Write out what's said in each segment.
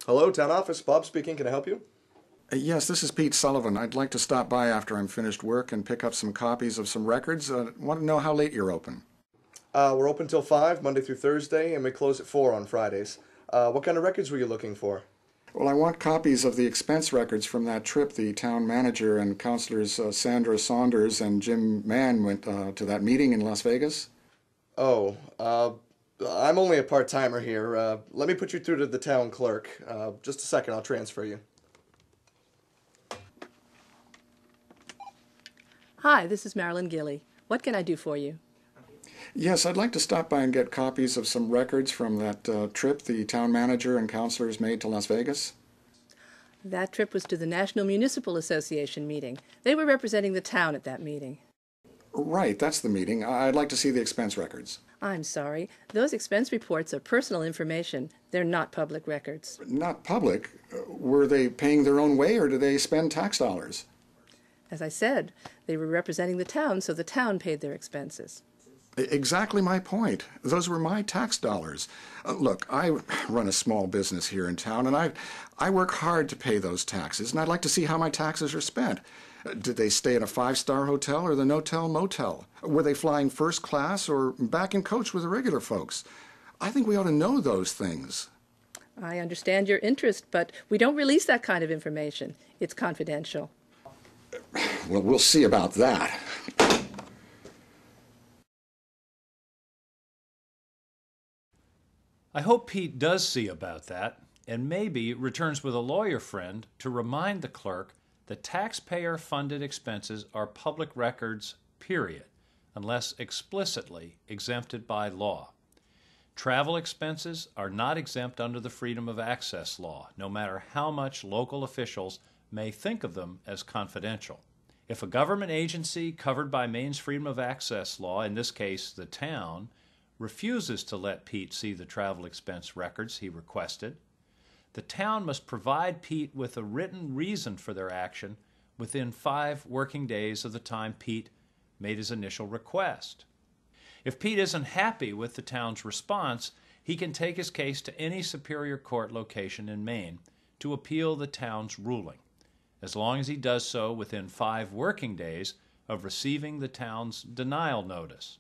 Hello, town office. Bob speaking. Can I help you? Yes, this is Pete Sullivan. I'd like to stop by after I'm finished work and pick up some copies of some records. Want to know how late you're open. We're open till 5, Monday through Thursday, and we close at 4 on Fridays. What kind of records were you looking for? Well, I want copies of the expense records from that trip the town manager and councilors Sandra Saunders and Jim Mann went to that meeting in Las Vegas. Oh, I'm only a part-timer here. Let me put you through to the town clerk. Just a second, I'll transfer you. Hi, this is Marilyn Gilly. What can I do for you? Yes, I'd like to stop by and get copies of some records from that trip the town manager and councilors made to Las Vegas. That trip was to the National Municipal Association meeting. They were representing the town at that meeting. Right, that's the meeting. I'd like to see the expense records. I'm sorry. Those expense reports are personal information. They're not public records. Not public? Were they paying their own way or did they spend tax dollars? As I said, they were representing the town, so the town paid their expenses. Exactly my point. Those were my tax dollars. Look, I run a small business here in town, and I work hard to pay those taxes, and I'd like to see how my taxes are spent. Did they stay in a five-star hotel or the no-tell motel? Were they flying first class or back in coach with the regular folks? I think we ought to know those things. I understand your interest, but we don't release that kind of information. It's confidential. Well, we'll see about that. I hope Pete does see about that and maybe returns with a lawyer friend to remind the clerk that taxpayer-funded expenses are public records, period, unless explicitly exempted by law. Travel expenses are not exempt under the Freedom of Access law, no matter how much local officials may think of them as confidential. If a government agency covered by Maine's Freedom of Access law, in this case the town, refuses to let Pete see the travel expense records he requested, the town must provide Pete with a written reason for their action within 5 working days of the time Pete made his initial request. If Pete isn't happy with the town's response, he can take his case to any Superior Court location in Maine to appeal the town's ruling, as long as he does so within 5 working days of receiving the town's denial notice.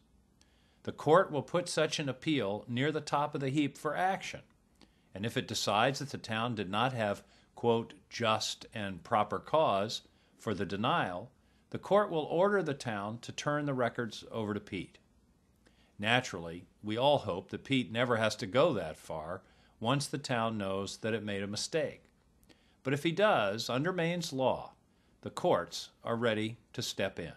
The court will put such an appeal near the top of the heap for action, and if it decides that the town did not have, quote, just and proper cause for the denial, the court will order the town to turn the records over to Pete. Naturally, we all hope that Pete never has to go that far once the town knows that it made a mistake. But if he does, under Maine's law, the courts are ready to step in.